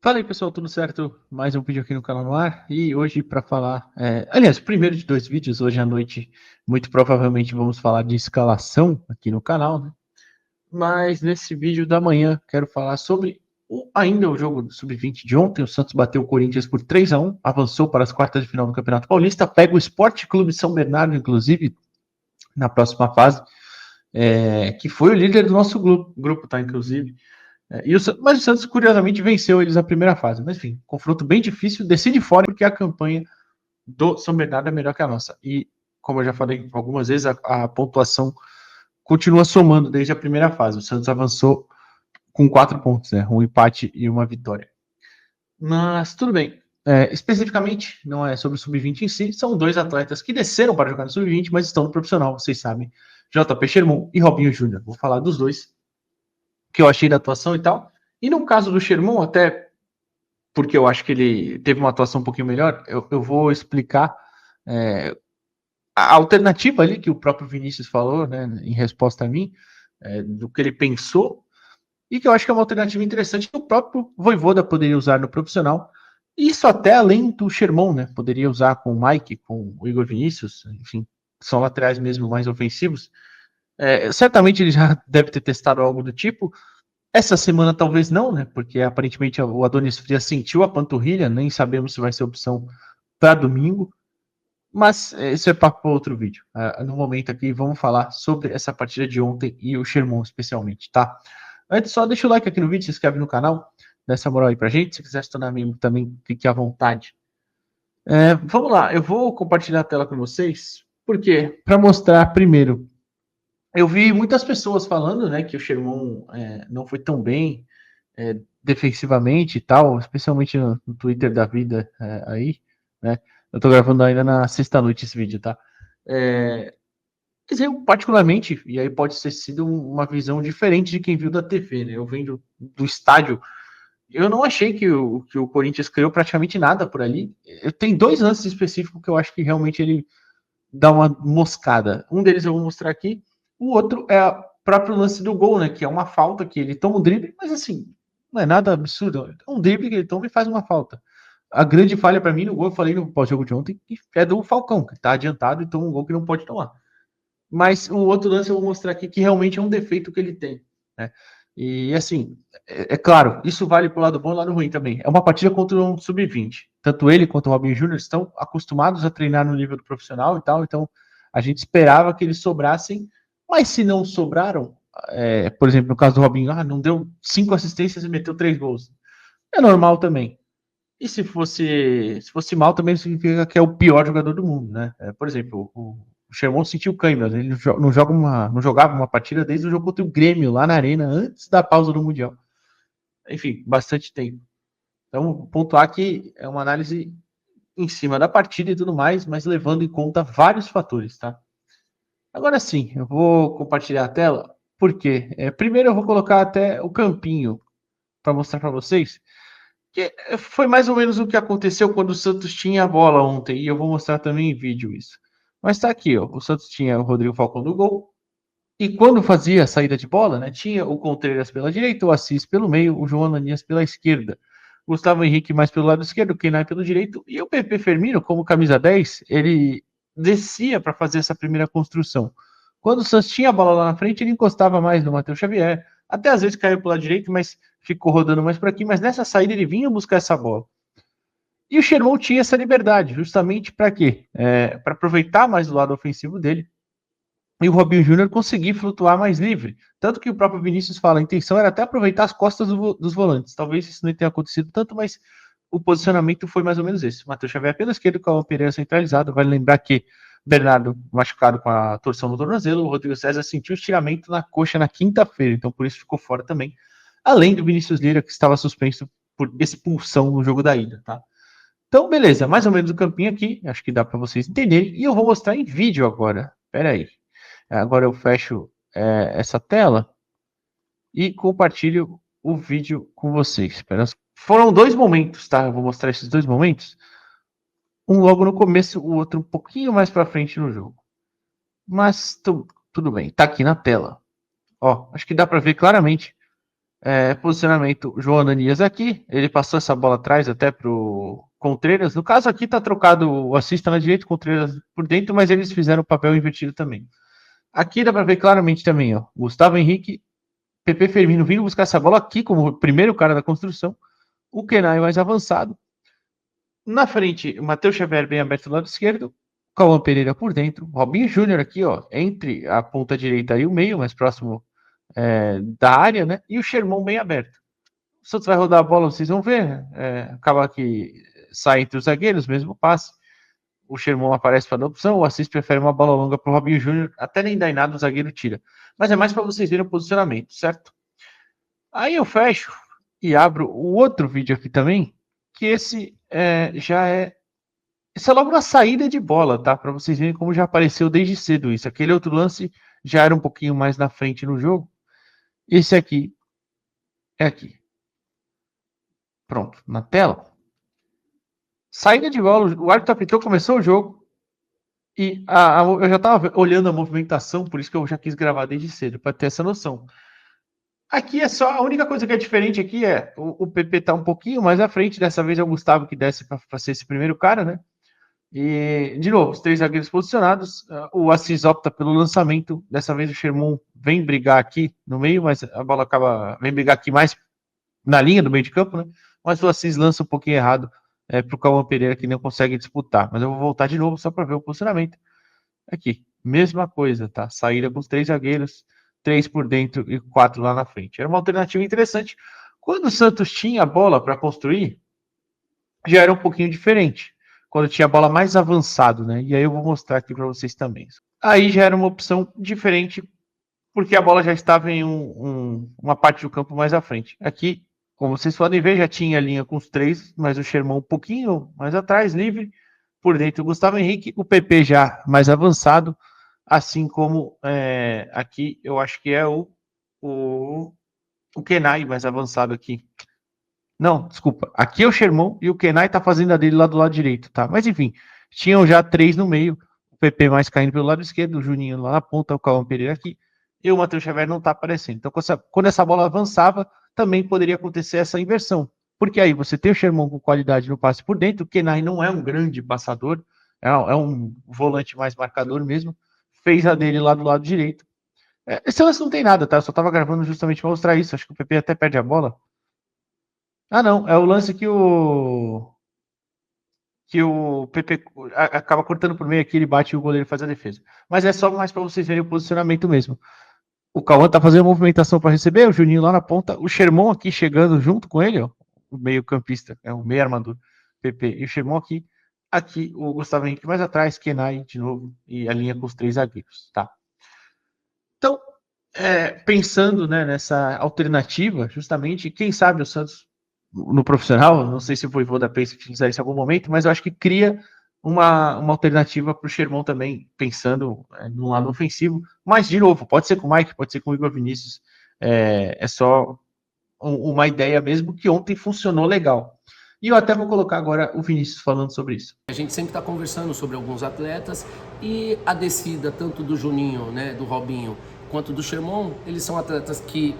Fala aí pessoal, tudo certo? Mais um vídeo aqui no canal no ar e hoje para falar, aliás, o primeiro de dois vídeos, hoje à noite, muito provavelmente vamos falar de escalação aqui no canal, né? Mas nesse vídeo da manhã quero falar sobre ainda o jogo do Sub-20 de ontem. O Santos bateu o Corinthians por 3-1, avançou para as quartas de final do Campeonato Paulista, pega o Sport Clube São Bernardo, inclusive, na próxima fase, que foi o líder do nosso grupo, tá? Inclusive. Mas o Santos, curiosamente, venceu eles na primeira fase. Mas, enfim, confronto bem difícil. Decide fora porque a campanha do São Bernardo é melhor que a nossa. E, como eu já falei algumas vezes, a pontuação continua somando desde a primeira fase. O Santos avançou com 4 pontos, né? Um empate e uma vitória. Mas, tudo bem. Especificamente, não é sobre o Sub-20 em si, são dois atletas que desceram para jogar no Sub-20, mas estão no profissional, vocês sabem. JP Sherman e Robinho Júnior. Vou falar dos dois, que eu achei da atuação e tal. E no caso do Sherman, até porque eu acho que ele teve uma atuação um pouquinho melhor, eu vou explicar a alternativa ali que o próprio Vinícius falou, né, em resposta a mim, do que ele pensou, e que eu acho que é uma alternativa interessante que o próprio Vojvoda poderia usar no profissional, isso até além do Sherman, né, poderia usar com o Mike, com o Igor Vinícius, enfim, são laterais mesmo mais ofensivos. Certamente ele já deve ter testado algo do tipo. Essa semana talvez não, né? Porque aparentemente o Adonis Frias sentiu a panturrilha, nem sabemos se vai ser opção para domingo. Mas isso é papo para outro vídeo. No momento aqui, vamos falar sobre essa partida de ontem e o Sherman especialmente, tá? Antes, só deixa o like aqui no vídeo, se inscreve no canal, dá essa moral aí pra gente. Se quiser se tornar membro também, fique à vontade. Vamos lá, eu vou compartilhar a tela com vocês, porque para mostrar primeiro, eu vi muitas pessoas falando, né, que o Sherman não foi tão bem defensivamente e tal, especialmente no Twitter da vida aí, né? Eu tô gravando ainda na sexta-noite esse vídeo, tá? Quer dizer, eu particularmente, e aí pode ter sido uma visão diferente de quem viu da TV, né? Eu vendo do estádio, eu não achei que o Corinthians criou praticamente nada por ali. Eu tenho dois lances específicos que eu acho que realmente ele dá uma moscada. Um deles eu vou mostrar aqui, o outro é o próprio lance do gol, né? Que é uma falta que ele toma um drible, mas assim, não é nada absurdo. É um drible que ele toma e faz uma falta. A grande falha para mim no gol, eu falei no pós-jogo de ontem, que é do Falcão, que tá adiantado e toma um gol que não pode tomar. Mas o outro lance eu vou mostrar aqui que realmente é um defeito que ele tem, né? E assim, claro, isso vale pro lado bom e lado ruim também. É uma partida contra um sub-20. Tanto ele quanto o Robin Júnior estão acostumados a treinar no nível do profissional e tal, então a gente esperava que eles sobrassem, mas se não sobraram, por exemplo, no caso do Robin, não deu 5 assistências e meteu 3 gols. É normal também. E se fosse mal, também significa que é o pior jogador do mundo, né? Por exemplo, o Sherman sentiu câimbras, ele não jogava uma partida desde o jogo contra o Grêmio, lá na Arena, antes da pausa do Mundial. Enfim, bastante tempo. Então, pontuar que é uma análise em cima da partida e tudo mais, mas levando em conta vários fatores, tá? Agora sim, eu vou compartilhar a tela, porque primeiro eu vou colocar até o campinho para mostrar para vocês. Que foi mais ou menos o que aconteceu quando o Santos tinha a bola ontem, e eu vou mostrar também em vídeo isso. Mas tá aqui, ó, o Santos tinha o Rodrigo Falcão no gol, e quando fazia a saída de bola, né, tinha o Contreras pela direita, o Assis pelo meio, o João Ananias pela esquerda, Gustavo Henrique mais pelo lado esquerdo, o Kenai pelo direito, e o PP Firmino, como camisa 10, ele descia para fazer essa primeira construção. Quando o Santos tinha a bola lá na frente, ele encostava mais no Matheus Xavier, até às vezes caiu pelo lado direito, mas ficou rodando mais por aqui, mas nessa saída ele vinha buscar essa bola. E o Sherman tinha essa liberdade, justamente para quê? Para aproveitar mais o lado ofensivo dele e o Robinho Júnior conseguir flutuar mais livre. Tanto que o próprio Vinícius fala, a intenção era até aproveitar as costas dos volantes. Talvez isso não tenha acontecido tanto, mas o posicionamento foi mais ou menos esse. O Matheus Xavier pela esquerda, com o Pereira centralizado. Vale lembrar que Bernardo machucado com a torção no tornozelo, o Rodrigo César sentiu estiramento na coxa na quinta-feira, então por isso ficou fora também. Além do Vinícius Lira, que estava suspenso por expulsão no jogo da ida, tá? Então, beleza, mais ou menos o campinho aqui, acho que dá para vocês entenderem, e eu vou mostrar em vídeo agora. Pera aí. Agora eu fecho essa tela e compartilho o vídeo com vocês. Espera. Foram dois momentos, tá? Eu vou mostrar esses dois momentos. Um logo no começo, o outro um pouquinho mais para frente no jogo. Mas tudo bem, tá aqui na tela. Ó, acho que dá para ver claramente Posicionamento João Ananias aqui. Ele passou essa bola atrás até pro Contreras. No caso aqui tá trocado o Assis tá na direita, o Contreras por dentro, mas eles fizeram o papel invertido também. Aqui dá para ver claramente também, ó. Gustavo Henrique, PP Firmino vindo buscar essa bola aqui como o primeiro cara da construção. O Kenai mais avançado. Na frente, o Matheus Xavier bem aberto do lado esquerdo. Cauã Pereira por dentro. Robinho Júnior aqui, ó, entre a ponta direita e o meio, mais próximo da área, né? E o Sherman bem aberto. O Santos vai rodar a bola, vocês vão ver. Acaba que sai entre os zagueiros, mesmo passe. O Sherman aparece para a opção. O Assis prefere uma bola longa para o Robinho Júnior. Até nem dá em nada, o zagueiro tira. Mas é mais para vocês verem o posicionamento, certo? Aí eu fecho e abro o outro vídeo aqui também, que esse já é. Isso é logo na saída de bola, tá? Para vocês verem como já apareceu desde cedo isso. Aquele outro lance já era um pouquinho mais na frente no jogo. Esse aqui é aqui. Pronto, na tela. Saída de bola, o árbitro apitou, começou o jogo. E eu já estava olhando a movimentação, por isso que eu já quis gravar desde cedo, para ter essa noção. Aqui é só, a única coisa que é diferente aqui é o PP tá um pouquinho mais à frente, dessa vez é o Gustavo que desce para ser esse primeiro cara, né? E, de novo, os três zagueiros posicionados, o Assis opta pelo lançamento, dessa vez o Sherman vem brigar aqui no meio, mas a bola vem brigar aqui mais na linha do meio de campo, né? Mas o Assis lança um pouquinho errado para o Cauã Pereira que não consegue disputar. Mas eu vou voltar de novo só para ver o posicionamento. Aqui, mesma coisa, tá? Saída com os três zagueiros, 3 por dentro e 4 lá na frente. Era uma alternativa interessante. Quando o Santos tinha a bola para construir, já era um pouquinho diferente. Quando tinha a bola mais avançado, né? E aí eu vou mostrar aqui para vocês também. Aí já era uma opção diferente, porque a bola já estava em uma parte do campo mais à frente. Aqui, como vocês podem ver, já tinha a linha com os três, mas o Sherman um pouquinho mais atrás, livre. Por dentro o Gustavo Henrique, o PP já mais avançado, assim como aqui eu acho que é o Kenai mais avançado aqui. Não, desculpa. Aqui é o Sherman e o Kenai tá fazendo a dele lá do lado direito, tá? Mas enfim, tinham já 3 no meio, o PP mais caindo pelo lado esquerdo, o Juninho lá na ponta, o Cauã Pereira aqui, e o Matheus Xavier não tá aparecendo. Então, quando essa bola avançava, também poderia acontecer essa inversão. Porque aí você tem o Sherman com qualidade no passe por dentro, o Kenai não é um grande passador, é um volante mais marcador mesmo, fez a dele lá do lado direito. Esse lance não tem nada, tá? Eu só tava gravando justamente para mostrar isso. Acho que o PP até perde a bola. Ah, não, é o lance que o PP acaba cortando por meio aqui, ele bate e o goleiro faz a defesa. Mas é só mais para vocês verem o posicionamento mesmo. O Cauã tá fazendo a movimentação para receber, o Juninho lá na ponta, o Sherman aqui chegando junto com ele, ó, o meio campista, o meio armador, PP, e o Sherman aqui o Gustavo Henrique mais atrás, Kenai de novo, e a linha com os 3 zagueiros, tá? Então, pensando, né, nessa alternativa, justamente, quem sabe o Santos no profissional, não sei se o Vojvoda pensa em utilizar isso em algum momento, mas eu acho que cria uma alternativa para o Sherman também, pensando no lado ofensivo. Mas, de novo, pode ser com o Mike, pode ser com o Igor Vinícius, é só uma ideia mesmo que ontem funcionou legal. E eu até vou colocar agora o Vinícius falando sobre isso. A gente sempre está conversando sobre alguns atletas e a descida tanto do Juninho, né, do Robinho, quanto do Sherman, eles são atletas que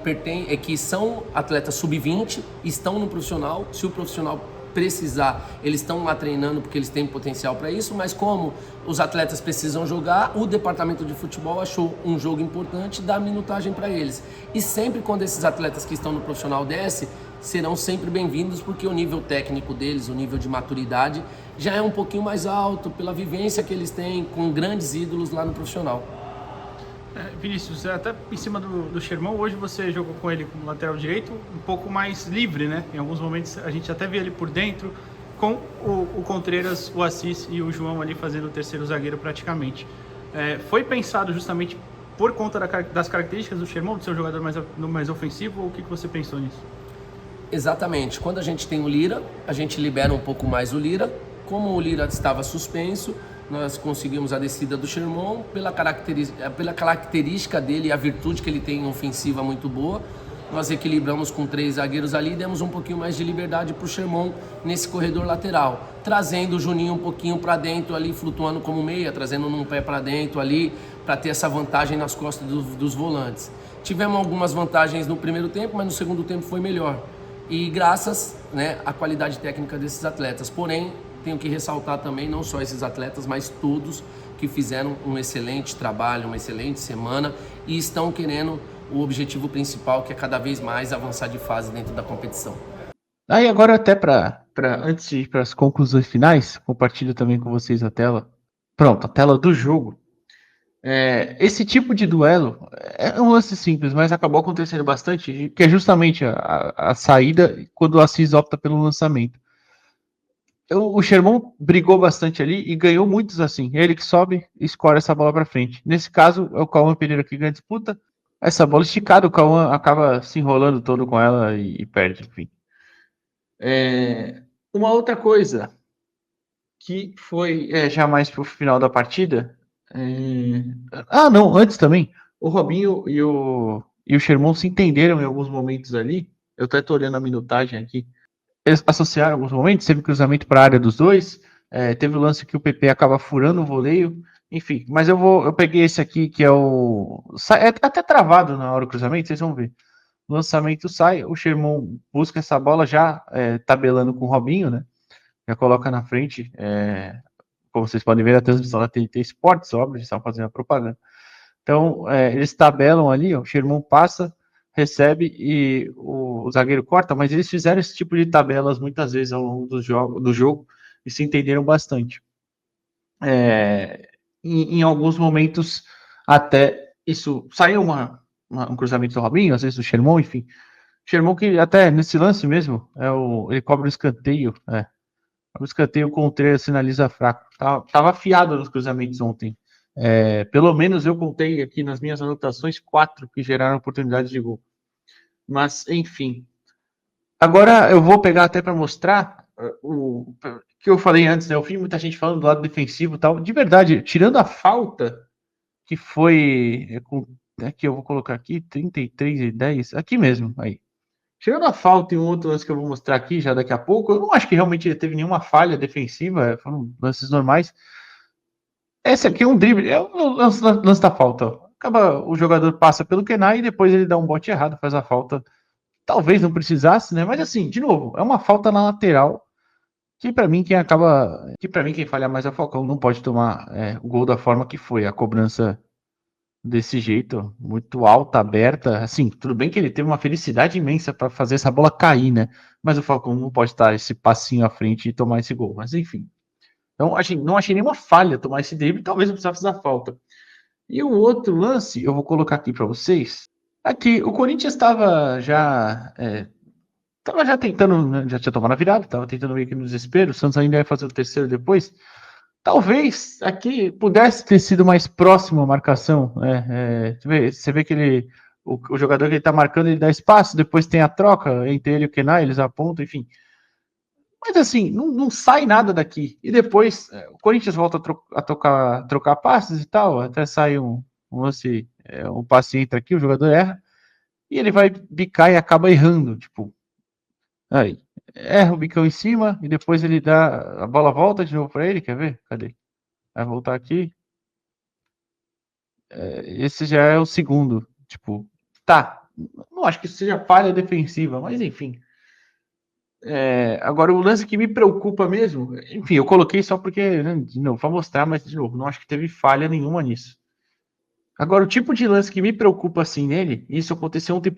são atletas sub-20, estão no profissional. Se o profissional precisar, eles estão lá treinando porque eles têm potencial para isso, mas como os atletas precisam jogar, o departamento de futebol achou um jogo importante dar minutagem para eles. E sempre quando esses atletas que estão no profissional descem, serão sempre bem-vindos porque o nível técnico deles, o nível de maturidade já é um pouquinho mais alto pela vivência que eles têm com grandes ídolos lá no profissional. Vinícius, até em cima do Sherman, hoje você jogou com ele como lateral direito um pouco mais livre, né? Em alguns momentos a gente até vê ele por dentro, com o Contreras, o Assis e o João ali fazendo o terceiro zagueiro praticamente. Foi pensado justamente por conta das características do Sherman, do seu jogador mais ofensivo, ou o que você pensou nisso? Exatamente. Quando a gente tem o Lira, a gente libera um pouco mais o Lira. Como o Lira estava suspenso, nós conseguimos a descida do Sherman pela característica dele e a virtude que ele tem em ofensiva muito boa. Nós equilibramos com 3 zagueiros ali e demos um pouquinho mais de liberdade para o Sherman nesse corredor lateral, trazendo o Juninho um pouquinho para dentro ali, flutuando como meia, trazendo um pé para dentro ali, para ter essa vantagem nas costas dos volantes. Tivemos algumas vantagens no primeiro tempo, mas no segundo tempo foi melhor. E graças, né, à qualidade técnica desses atletas. Porém, tenho que ressaltar também, não só esses atletas, mas todos que fizeram um excelente trabalho, uma excelente semana e estão querendo o objetivo principal, que é cada vez mais avançar de fase dentro da competição. Aí agora até antes de ir para as conclusões finais, compartilho também com vocês a tela. Pronto, a tela do jogo. Esse tipo de duelo é um lance simples, mas acabou acontecendo bastante, que é justamente a saída quando o Assis opta pelo lançamento. O Sherman brigou bastante ali e ganhou muitos assim. Ele que sobe e escora essa bola para frente. Nesse caso, é o Cauã Pereira que ganha a disputa. Essa bola esticada, o Cauã acaba se enrolando todo com ela e perde, enfim. Uma outra coisa que foi já mais pro final da partida. Não, antes também. O Robinho e o Sherman se entenderam em alguns momentos ali. Eu até tô olhando a minutagem aqui. Eles associaram alguns momentos, teve cruzamento para a área dos dois. Teve o lance que o PP acaba furando o voleio. Enfim, mas eu peguei esse aqui que é o. É até travado na hora do cruzamento, vocês vão ver. O lançamento sai, o Sherman busca essa bola já tabelando com o Robinho, né? Já coloca na frente. Como vocês podem ver, a transmissão da TNT Sports, óbvio, eles estão fazendo a propaganda. Então, eles tabelam ali, ó, o Sherman passa, recebe e o zagueiro corta, mas eles fizeram esse tipo de tabelas muitas vezes ao longo do jogo e se entenderam bastante. Em alguns momentos, até isso saiu um cruzamento do Robinho, às vezes do Sherman, enfim. Sherman que até nesse lance mesmo, ele cobra o escanteio, o escanteio com o Contreras sinaliza fraco. Tava afiado nos cruzamentos ontem. Pelo menos eu contei aqui nas minhas anotações 4 que geraram oportunidades de gol. Mas, enfim. Agora eu vou pegar até para mostrar o que eu falei antes, né? Eu vi muita gente falando do lado defensivo e tal. De verdade, tirando a falta, que foi. Aqui eu vou colocar aqui, 33-10, aqui mesmo, aí. Tirando a falta e um outro lance que eu vou mostrar aqui já daqui a pouco, eu não acho que realmente teve nenhuma falha defensiva, foram lances normais. Esse aqui é um drible, é o lance da falta. Ó. Acaba, o jogador passa pelo Kenai e depois ele dá um bote errado, faz a falta. Talvez não precisasse, né? Mas assim, de novo, é uma falta na lateral que para mim quem falha mais é o Falcão, não pode tomar o gol da forma que foi, a cobrança desse jeito, muito alta, aberta. Assim, tudo bem que ele teve uma felicidade imensa para fazer essa bola cair, né? Mas o Falcão não pode estar esse passinho à frente e tomar esse gol. Mas enfim. Então, não achei nenhuma falha tomar esse drible, talvez não precisasse da falta. E o outro lance, eu vou colocar aqui para vocês. Aqui, o Corinthians estava já tentando, né, já tinha tomado a virada, estava tentando meio que no desespero. O Santos ainda ia fazer o terceiro depois. Talvez aqui pudesse ter sido mais próximo a marcação. Você vê que o jogador que ele está marcando, ele dá espaço, depois tem a troca entre ele e o Kenai, eles apontam, enfim. Mas assim, não sai nada daqui. E depois o Corinthians volta a trocar passes e tal. Até sai um lance, um passe entra aqui, o jogador erra. E ele vai bicar e acaba errando. Tipo, aí. Erra o bicão em cima e depois ele dá. A bola volta de novo para ele. Quer ver? Cadê? Vai voltar aqui. Esse já é o segundo. Tipo, tá. Não acho que isso seja falha defensiva, mas enfim. Agora, o lance que me preocupa mesmo, enfim, eu coloquei só porque, né, de novo, para mostrar, mas de novo, não acho que teve falha nenhuma nisso. Agora, o tipo de lance que me preocupa assim nele, isso aconteceu ontem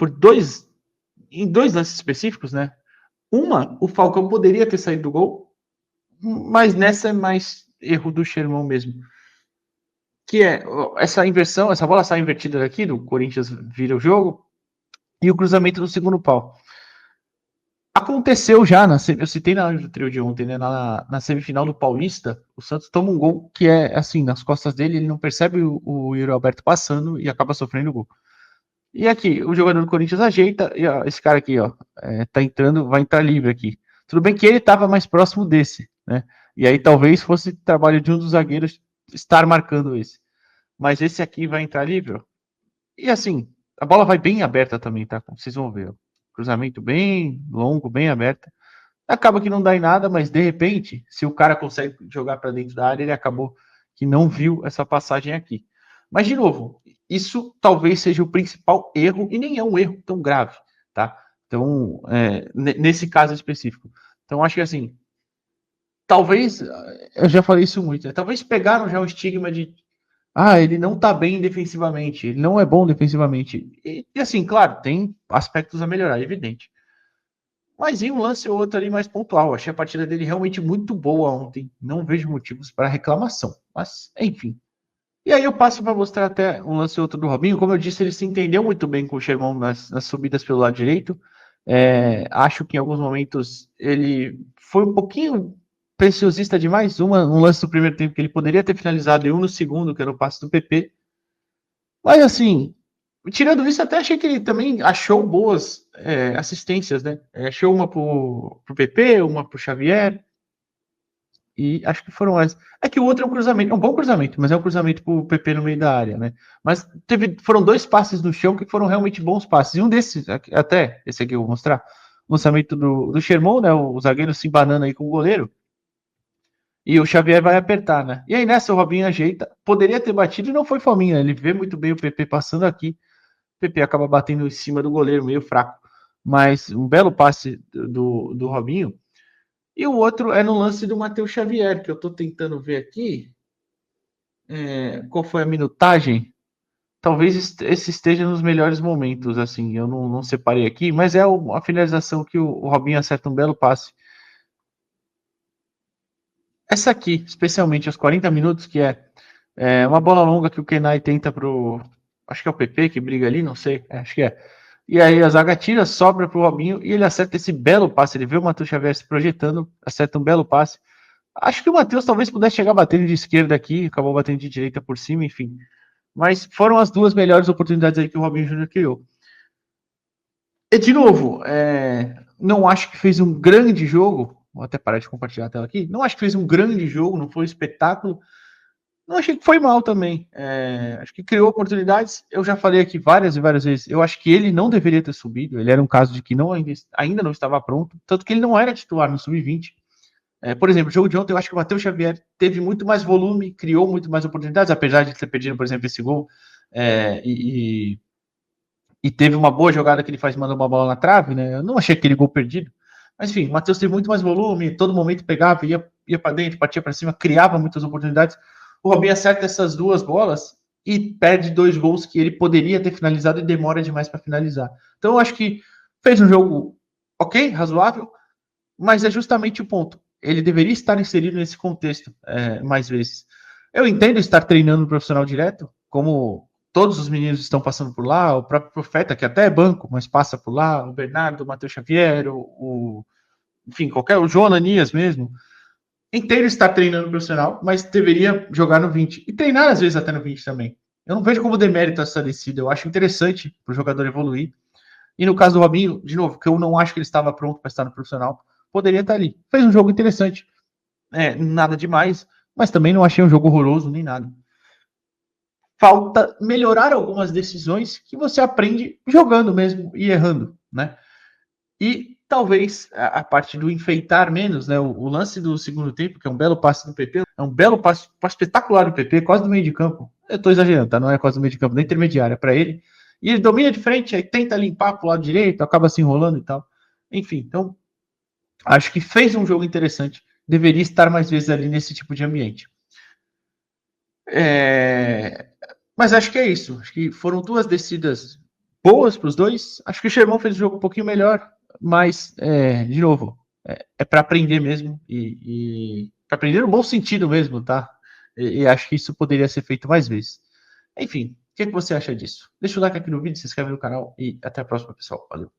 em dois lances específicos, né? O Falcão poderia ter saído do gol, mas nessa é mais erro do Sherman mesmo. Que é essa inversão, essa bola sai invertida daqui, do Corinthians vira o jogo, e o cruzamento do segundo pau. Aconteceu já, eu citei na live do trio de ontem, né? Na semifinal do Paulista, o Santos toma um gol que é assim, nas costas dele, ele não percebe o Yuri Alberto passando e acaba sofrendo o gol. E aqui, o jogador do Corinthians ajeita, e ó, esse cara aqui, ó, tá entrando, vai entrar livre aqui. Tudo bem que ele estava mais próximo desse, né? E aí talvez fosse trabalho de um dos zagueiros estar marcando esse. Mas esse aqui vai entrar livre, ó. E assim, a bola vai bem aberta também, tá? Como vocês vão ver, ó. Cruzamento bem longo, bem aberto. Acaba que não dá em nada, mas de repente, se o cara consegue jogar para dentro da área, ele acabou que não viu essa passagem aqui. Mas, de novo, isso talvez seja o principal erro, e nem é um erro tão grave, tá? Então, nesse caso específico. Então, acho que assim, talvez, eu já falei isso muito, né? Talvez pegaram já o estigma de, ele não tá bem defensivamente, ele não é bom defensivamente. E assim, claro, tem aspectos a melhorar, é evidente. Mas em um lance ou outro ali mais pontual. Achei a partida dele realmente muito boa ontem. Não vejo motivos para reclamação. Mas, enfim. E aí eu passo para mostrar até um lance ou outro do Robinho. Como eu disse, ele se entendeu muito bem com o Sherman nas subidas pelo lado direito. Acho que em alguns momentos ele foi um pouquinho preciosista demais. Um lance do primeiro tempo que ele poderia ter finalizado e um no segundo, que era o passe do PP. Mas assim, tirando isso, até achei que ele também achou boas assistências, né? Achou uma pro PP, uma pro Xavier, e acho que foram as. É que o outro é um cruzamento, é um bom cruzamento, mas é um cruzamento pro PP no meio da área, né? Mas foram 2 passes no chão que foram realmente bons passes. E um desses, até esse aqui eu vou mostrar, o lançamento do Sherman, né? O zagueiro se banana aí com o goleiro. E o Xavier vai apertar, né? E aí nessa o Robinho ajeita. Poderia ter batido e não foi fominha. Ele vê muito bem o PP passando aqui. O PP acaba batendo em cima do goleiro, meio fraco. Mas um belo passe do Robinho. E o outro é no lance do Matheus Xavier, que eu estou tentando ver aqui. Qual foi a minutagem? Talvez esse esteja nos melhores momentos, assim. Eu não separei aqui, mas é a finalização que o Robinho acerta um belo passe. Essa aqui, especialmente aos 40 minutos, que é uma bola longa que o Kenai tenta pro. Acho que é o PP que briga ali, não sei. Acho que é. E aí a zaga tira, sobra pro Robinho e ele acerta esse belo passe. Ele vê o Matheus Xavier se projetando, acerta um belo passe. Acho que o Matheus talvez pudesse chegar batendo de esquerda aqui, acabou batendo de direita por cima, enfim. Mas foram as duas melhores oportunidades aí que o Robinho Júnior criou. E de novo, não acho que fez um grande jogo. Vou até parar de compartilhar a tela aqui. Não acho que fez um grande jogo, não foi um espetáculo. Não achei que foi mal também. Acho que criou oportunidades. Eu já falei aqui várias e várias vezes. Eu acho que ele não deveria ter subido. Ele era um caso de que ainda não estava pronto. Tanto que ele não era titular no sub-20. Por exemplo, o jogo de ontem, eu acho que o Matheus Xavier teve muito mais volume, criou muito mais oportunidades, apesar de ter perdido, por exemplo, esse gol. E teve uma boa jogada que ele faz, mandando uma bola na trave, né? Eu não achei aquele gol perdido. Mas enfim, o Matheus teve muito mais volume, todo momento pegava, ia para dentro, partia para cima, criava muitas oportunidades. O Robinho acerta essas duas bolas e perde 2 gols que ele poderia ter finalizado e demora demais para finalizar. Então eu acho que fez um jogo ok, razoável, mas é justamente o ponto. Ele deveria estar inserido nesse contexto mais vezes. Eu entendo estar treinando no profissional direto, como todos os meninos estão passando por lá, o próprio Profeta, que até é banco, mas passa por lá, o Bernardo, o Matheus Xavier, enfim, o João Ananias mesmo. Entendo estar treinando no profissional, mas deveria jogar no 20. E treinar, às vezes, até no 20 também. Eu não vejo como demérito essa descida. Eu acho interessante para o jogador evoluir. E no caso do Robinho, de novo, que eu não acho que ele estava pronto para estar no profissional, poderia estar ali. Fez um jogo interessante. Nada demais, mas também não achei um jogo horroroso nem nada. Falta melhorar algumas decisões que você aprende jogando mesmo e errando, né? E talvez a parte do enfeitar menos, né? O lance do segundo tempo, que é um belo passe do PP, é um belo passe espetacular do PP, quase do meio de campo. Eu tô exagerando, tá? Não é quase do meio de campo, da intermediária para ele. E ele domina de frente, aí tenta limpar pro lado direito, acaba se enrolando e tal. Enfim, então acho que fez um jogo interessante. Deveria estar mais vezes ali nesse tipo de ambiente. Mas acho que é isso. Acho que foram 2 descidas boas para os dois. Acho que o Sherman fez o jogo um pouquinho melhor, mas, de novo, para aprender mesmo e para aprender no bom sentido mesmo, tá? E acho que isso poderia ser feito mais vezes. Enfim, o que você acha disso? Deixa o like aqui no vídeo, se inscreve no canal e até a próxima, pessoal. Valeu.